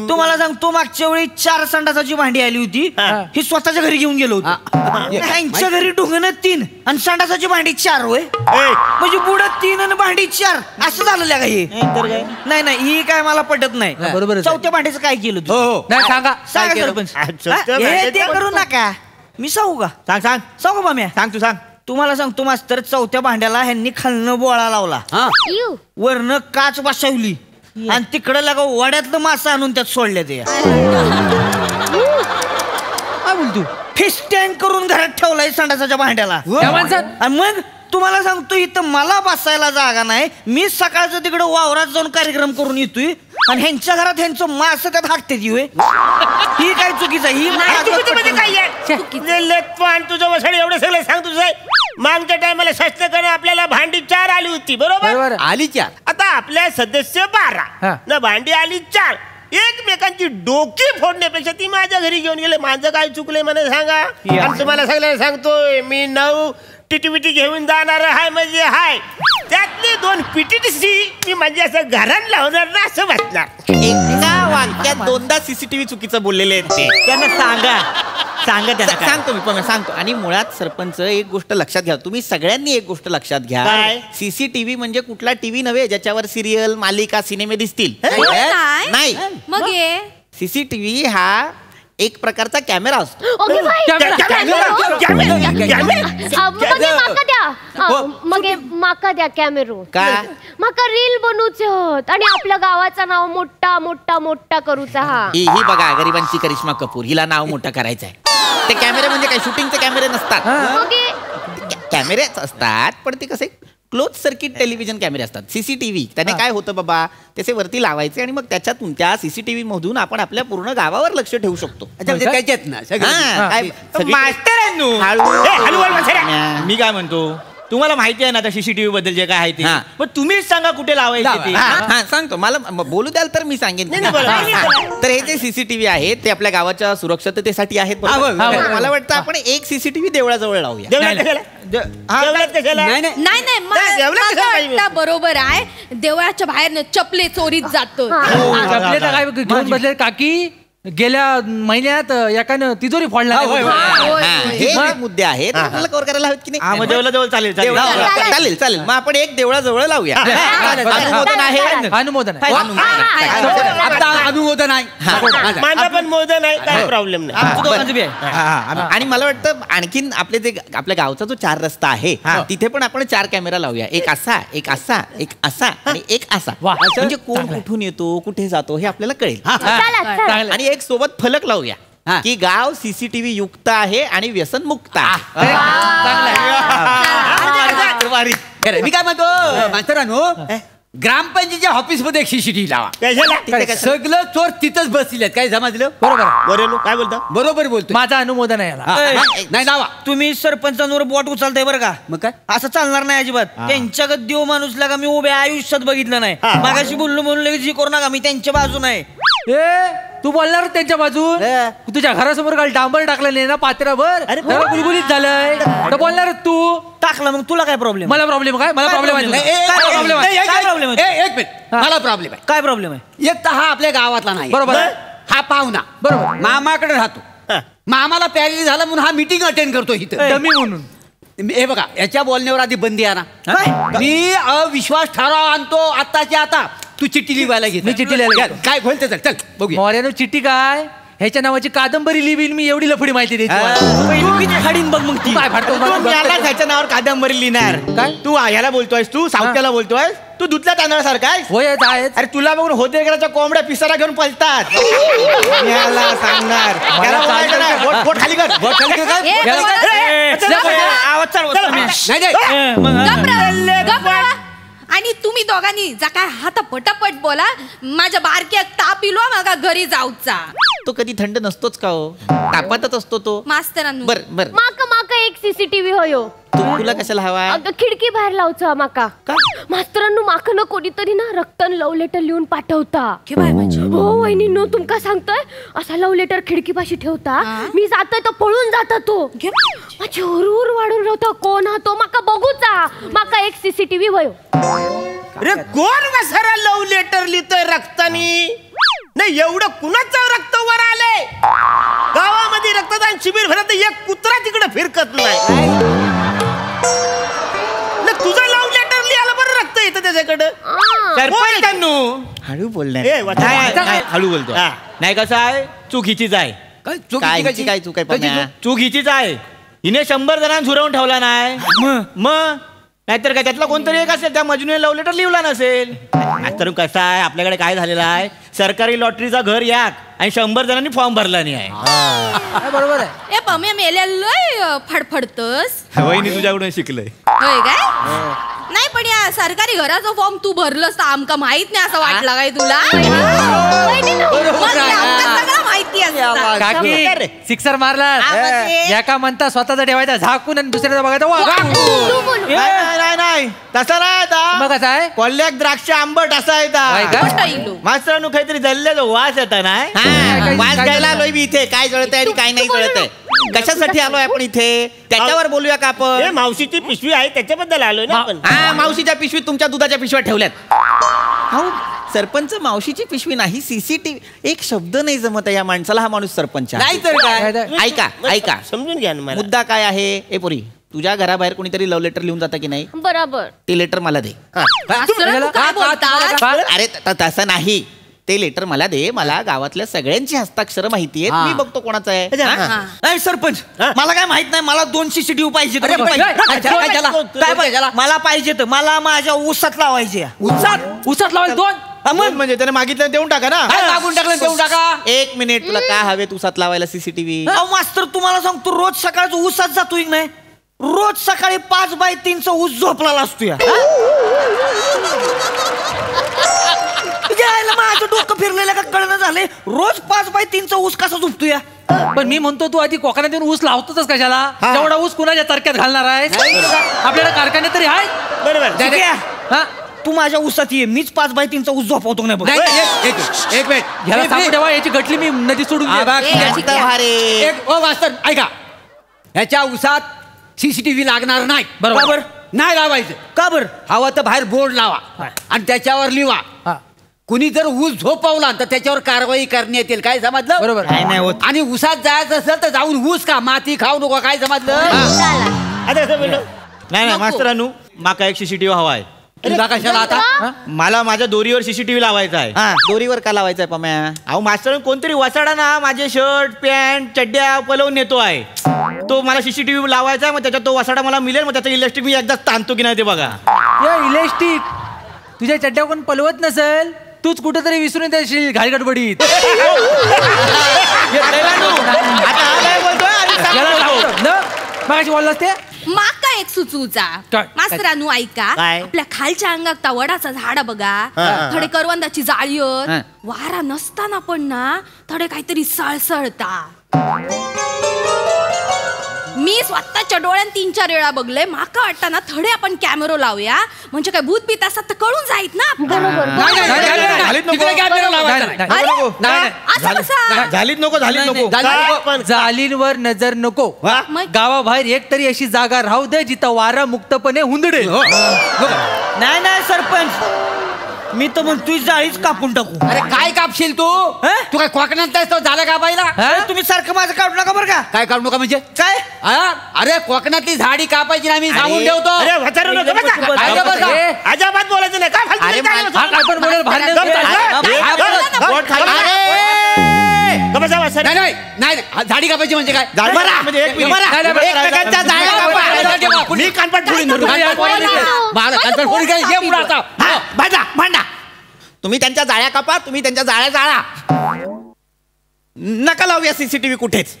तुम्हाला सांगतो मागच्या वेळी 4 संडासाची भांडी आली होती, ही स्वतःच्या घरी घेऊन गेलो होतो. ह्यांच्या घरी ढुंगण 3 आणि संडासाची भांडी 4 होय. म्हणजे बुडत 3 आणि भांडी 4 असं झालं का हे? नाही नाही ही काय मला पटत नाही. बरोबर. चौथ्या भांडीचं काय केलं तू? सांगा सरपंच. हे ते करू नका, मी सांगू का? सांग सांगू बा. मी सांग, तू सांग. तुम्हाला सांगतो मास्तर, चौथ्या भांड्याला ह्यांनी खालनं बोळा लावला, वरनं काच बसवली आणि तिकडं लगा वड्यातलं मासा आणून त्यात सोडल्या. ते काय बोलतो? फिश टँक करून घरात ठेवलाय संडासाच्या भांड्याला. आणि मग तुम्हाला सांगतो इथं मला बसायला जागा नाही, मी सकाळचं तिकडे वावरात जाऊन कार्यक्रम करून येतोय आणि ह्यांच्या घरात ह्यांचं मास त्यात हाकते. ही काय चुकीचं? ही तुझं वसाडी एवढं सगळं सांग. तुझं मागच्या टायमाला शासनाकडे आपल्याला भांडी 4 आली होती, बरोबर? आली 4. आता आपल्या सदस्य 12 ना, भांडी आली 4. एकमेकांची डोकी फोडण्यापेक्षा ती माझ्या घरी घेऊन गेले. माझं काय चुकलंय मला सांगा. आणि तुम्हाला सगळ्यांना सांगतोय, मी 9 टिटी घेऊन जाणार हाय, म्हणजे हाय त्यातली 2 पिटीटी मी म्हणजे असं घरात लावणार ना, असं वाटणार. एका वाक्यात 2दा सीसीटीव्ही चुकीचं बोललेले आहेत ते. त्यांना सांगा त्यांना. सांगतो मी पण सांगतो. आणि मुळात सरपंच एक गोष्ट लक्षात घ्या, तुम्ही सगळ्यांनी एक गोष्ट लक्षात घ्या. सीसीटीव्ही म्हणजे कुठला टीव्ही नव्हे ज्याच्यावर सिरियल, मालिका, सिनेमे दिसतील. नाही, मग सीसीटीव्ही हा एक प्रकारचा कॅमेरा असतो. माका द्या कॅमेरो. का? माका रील बनवूचे होत आणि आपल्या गावाचं नाव मोठा मोठा मोठा करूचा. हा ही बघा गरिबांची करिश्मा कपूर, हिला नाव मोठं करायचं आहे. ते कॅमेरे म्हणजे काय शूटिंगचे कॅमेरे नसतात, कॅमेरेच असतात, पण ते कसे क्लोज सर्किट टेलिव्हिजन कॅमेरे असतात. सीसीटीव्ही त्याने काय होतं बाबा, त्याचे वरती लावायचे आणि मग त्याच्यातून त्या सीसीटीव्ही मधून आपण आपल्या पूर्ण गावावर लक्ष ठेवू शकतो. मी काय म्हणतो, तुम्हाला माहिती आहे ना आता सीसीटीव्ही बद्दल जे काय आहे ते, पण तुम्हीच सांगा कुठे लावायचे. सांगतो, मला बोलू द्याल तर मी सांगेन. तर हे जे सीसीटीव्ही आहेत ते आपल्या गावाच्या सुरक्षिततेसाठी आहेत. मला वाटतं आपण एक सीसीटीव्ही देवळाजवळ लावूया. नाही, बरोबर आहे. देवळाच्या बाहेर चपले चोरीत जातो. काय घेऊन बसले काकी, गेल्या महिन्यात एकानं तिजोरी फोडला. हे मुद्दे आहेत आपल्याला कव्हर करायला हवेत की नाही. देवळाजवळ चालेल चालेल. मग आपण एक देवळाजवळ लावूया. अनुमोदन आहे. अनुमोदन आहे. माझं पण मोदन आहे, काय प्रॉब्लेम नाही. आणि मला वाटतं आणखीन आपले जे आपल्या गावचा जो 4 रस्ता आहे तिथे पण आपण 4 कॅमेरा लावूया. एक असा, एक असा, एक असा आणि एक असा. म्हणजे कोण कुठून येतो, कुठे जातो हे आपल्याला कळेल. आणि एक सोबत फलक लावूया की गाव सीसीटीव्ही युक्त आहे आणि व्यसन मुक्त आहे. मी काय म्हणतो मास्तरांनो, ग्रामपंचायतीच्या ऑफिस मध्ये एक सीसीटीव्ही लावा. सगळं चोर तिथंच बसले. काय समजलं? बरोबर. काय बोलता? बरोबर बोलतो. माझं अनुमोदन आहे. नाही लावा. तुम्ही सरपंचांवर बोट उचलताय बरं का? मग काय असं चालणार नाही अजिबात. त्यांच्याकडे देव माणूस लागा मी उभ्या आयुष्यात बघितलं नाही. मागाशी बोललो म्हणून लगेच जी करू नका, मी त्यांच्या बाजून आहे. तू बोलणार त्यांच्या बाजून? तुझ्या घरासमोर काल डांबर टाकलं नाही ना पात्रावर, गुलगुलीत झालंय तर बोलणार तू. टाकलं मग तुला काय प्रॉब्लेम? मला प्रॉब्लेम काय? मला प्रॉब्लेम आहे. मला प्रॉब्लेम आहे. काय प्रॉब्लेम आहे? एक तर हा आपल्या गावातला नाही, बरोबर. हा पाहुणा बरोबर मामाकडे राहतो. मामाला पॅरली झाला म्हणून हा मीटिंग अटेंड करतो इथं डमी म्हणून. हे बघा, याच्या बोलण्यावर आधी बंदी आणा. मी अविश्वास ठराव आणतो आताच्या आता. तू चिठ्ठी लिहायला घे. मी चिठ्ठी लिहायला काय खोलते? चल बघूया. मोर्यानो चिठ्ठी काय? ह्याच्या नावाची कादंबरी लिहिल मी, एवढी लफडी माहिती देतो. बघ मग ती काय फाडतो. ह्याच्या नावावर कादंबरी लिहिणार काय? तू ह्याला बोलतोयस, तू सावत्याला बोलतोय, तू दुधल्या तांदळासारखा होय आहे. अरे तुला बघून होते घराच्या कोंबड्या पिसारा घेऊन पळतात. याला सांगणार बोट खाली कर. आणि तुम्ही दोघांनी जा काय हात पटापट बोला. माझ्या बारक्या ताप इलो मागा घरी जाऊचा. तो कधी थंड नसतोच का हो, तापातच असतो तो. मास्तरांनो बर माका एक सीसीटीव्ही होयो. तुला कशाला हवा? खिडकी बाहेर लावचा माका. मास्तरांनो माका न कोणीतरी ना रक्तन लव लेटर लिहून पाठवता. हो वहिनींनो, तुमका सांगतोय असा लव लेटर खिडकी पाशी ठेवता. मी जातोय तो पळून जाता. तो माझी हुरहुर वाढून राहता. कोण हा तो माका बघूचा. माका एक सीसीटीव्ही होयो. अरे कोण वसारा लव्ह लेटर लिहितोय रक्तानी? नाही एवढं कुणाचं रक्त वर आलंय? गावामध्ये रक्तदान शिबिर भरत एक कुत्रा तिकडे फिरकत नाही. तुझं लव्ह लेटर लिहायला बरं रक्त येतं त्याच्याकडं. हळू बोलणार ए, वाचा. नाही, हळू बोलतो. नाही कसं आहे, चूक हिचीच आहे. काय चूक आहे? चूक हिचीच आहे. हिने 100 जणांना झुरवून ठेवला नाही. मग नाहीतर काय त्यातला कोणतरी एक असेल, त्या मजनूने लव्ह लेटर लिहिला नसेल. तर कसं आहे, आपल्याकडे काय झालेलं आहे, सरकारी लॉटरीचा घर याक आणि 100 जणांनी फॉर्म भरला नाही आहे. बरोबर आहे. ए पम्या मेल्यालोय फडफडतस. वहिनी तुझ्याकडून शिकलंय. होय काय? नाही पण या सरकारी घराचा फॉर्म तू भरलंस तर आमका माहित नाही असं वाटलं काय तुला? सगळं माहिती असतं. काकी सिक्सर मारला. एका म्हणता स्वतःचा ठेवायचा झाकून आणि दुसऱ्याचा बघायचा नाही तसा नाही आता. मग कसं आहे, कोल्ह्याक द्राक्ष आंबट असा येतात. मास्तरांनो काहीतरी जल्ल्याचा वास येता नाही. वास घ्यायला आलोय मी इथे. काय जळत आहे आणि काय नाही जळत आहे, कशासाठी आलोय आपण इथे, त्याच्यावर बोलूया का आपण? मावशीची पिशवी आहे त्याच्याबद्दल आलोय ना आपण. हा, मावशीच्या पिशवीत तुमच्या दुधाच्या पिशव्या ठेवल्यात. अहो सरपंच, मावशीची पिशवी नाही, सीसीटीव्ही. एक शब्द नाही जमत या माणसाला. हा माणूस सरपंच नाही तर काय. ऐका समजून घ्या ना. मुद्दा काय आहे. ए पोरी, तुझ्या घराबाहेर कोणीतरी लव्ह लेटर लिहून जातं की नाही? बरोबर. ते लेटर मला दे. काय बोलतात? अरे तसं नाही, ते लेटर मला दे. मला गावातल्या सगळ्यांची हस्ताक्षर माहिती आहेत. मी बघतो कोणाचं आहे. सरपंच, मला काय माहित नाही. मला 2 CCTV पाहिजे. मला पाहिजे तर मला माझ्या ऊसात लावायचे. उसात लावायचे 2 म्हणजे त्याने मागितलं देऊन टाका ना. मागून टाकलं देऊन टाका. 1 मिनिट, तुला काय हवे ऊसात लावायला CCTV? मास्तर तुम्हाला सांगतो, रोज सकाळचं ऊसात जातोय नाही. रोज सकाळी 5x3चा ऊस झोपला असतो. माझं डोकं फिरलेलं का कळणं झालंय. रोज 5x3चा ऊस कसा झोपतोय? पण मी म्हणतो, तू आधी कोकणात येऊन ऊस लावतोच कशाला? तेवढा ऊस कुणाच्या तरक्यात घालणार आहे? आपल्याला कारखाने तरी आहेत. बरोबर. तू माझ्या ऊसात ये, मीच 5x3चा ऊस झोपवतो नाही. एक मिनिट, ह्याला सांगू तेव्हा याची गटली मी नदी सोडून ऐका, ह्याच्या ऊसात CCTV लागणार नाही. बरोबर. नाही लावायचं. का बर? हवं तर बाहेर बोर्ड लावा आणि त्याच्यावर लिहा, कुणी जर ऊस झोपवला तर त्याच्यावर कारवाई करण्यात येईल. काय समजलं? बरोबर. आणि ऊसात जायचं असेल तर जाऊन ऊस का, माती खाऊ नको. काय समजलं? नाही मास्तरांनो, माका एक CCTV हवा आहे. तुला कशाला आता? मला माझ्या दोरीवर CCTV लावायचा आहे. दोरीवर का लावायचा आहे पम्या? अहो मास्तर, कोणतरी वसाडा ना माझे शर्ट पॅन्ट चड्ड्या पलवून नेतो आहे. तो मला CCTV लावायचा आहे. मग त्याच्यात तो वसाडा मला मिळेल. मग त्याचा इलेक्ट्रिक मी एकदा ताणतो की नाही ते बघा. इलेक्ट्रिक तुझ्या चड्ड्या कोण पलवत नसेल, तूच कुठेतरी विसरून येशील घाई गडबडीत. मगाशी बोललास ते माका एक सुचूचा. मास्तरानू ऐका, आपल्या खालच्या अंगात वडाचा झाड बघा, थोडे करवंदाची जाळी, वारा नसताना पण ना थोडे काहीतरी सळसळता. मी स्वतःच्या डोळ्यात 3-4 वेळा बघले. माका वाटतं ना थोडे आपण कॅमेरा लावूया, म्हणजे काय भूत बीत असतात तर कळून जाईत ना. जालींवर नजर नको. गावाबाहेर एक तरी अशी जागा राहू दे जिथं वारा मुक्तपणे हुंदडे. नाही सरपंच, मी तर म्हणतोय जाळीच कापून टाकू. अरे काय कापशील तू? तू काय कोकणात झाला कापायला? तुम्ही सारखं माझं काढू नका बरं का. काय काढू नका म्हणजे काय? अरे कोकणातली झाडी कापायची ना, मी सांगून ठेवतो. अजिबात बोलायचं नाही. नाही झाडी कापायची म्हणजे काय? भांडा. तुम्ही त्यांच्या जाळ्या कापा, तुम्ही त्यांच्या जाळ्या जाळा. नका लावूया CCTV कुठेच.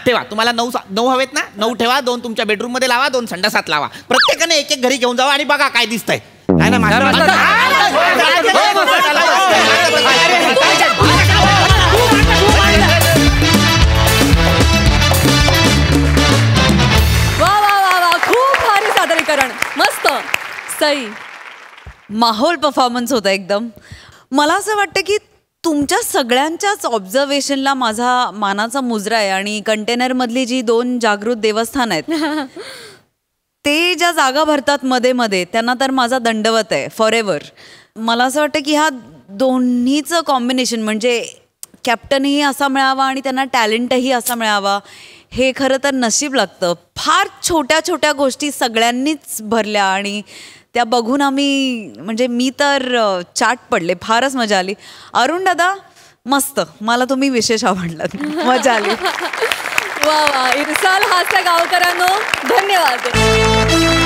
ठेवा. तुम्हाला 9 हवेत ना, 9 ठेवा. 2 तुमच्या बेडरूम मध्ये लावा, 2 संडासात लावा. प्रत्येकाने एक घरी घेऊन जावा आणि बघा काय दिसतंय. खूप भारी सादरीकरण, मस्त सई. माहोल परफॉर्मन्स होता एकदम. मला असं वाटतं की तुमच्या सगळ्यांच्याच ऑब्झर्वेशनला माझा मानाचा मुजरा आहे. आणि कंटेनर मधली जी 2 जागृत देवस्थान आहेत ते ज्या जागा भरतात मध्ये मध्ये त्यांना तर माझा दंडवत आहे फॉर एव्हर. मला असं वाटतं की ह्या दोन्हीचं कॉम्बिनेशन म्हणजे कॅप्टनही असा मिळावा आणि त्यांना टॅलेंटही असा मिळावा हे खरं तर नशीब लागतं. फार छोट्या छोट्या गोष्टी सगळ्यांनीच भरल्या आणि त्या बघून आम्ही म्हणजे मी तर चाट पडले. फारच मजा आली. अरुण दादा मस्त, मला तुम्ही विशेष आवडलात, मजा आली. वा वा. इरसाल हास्य गावकरांनो धन्यवाद.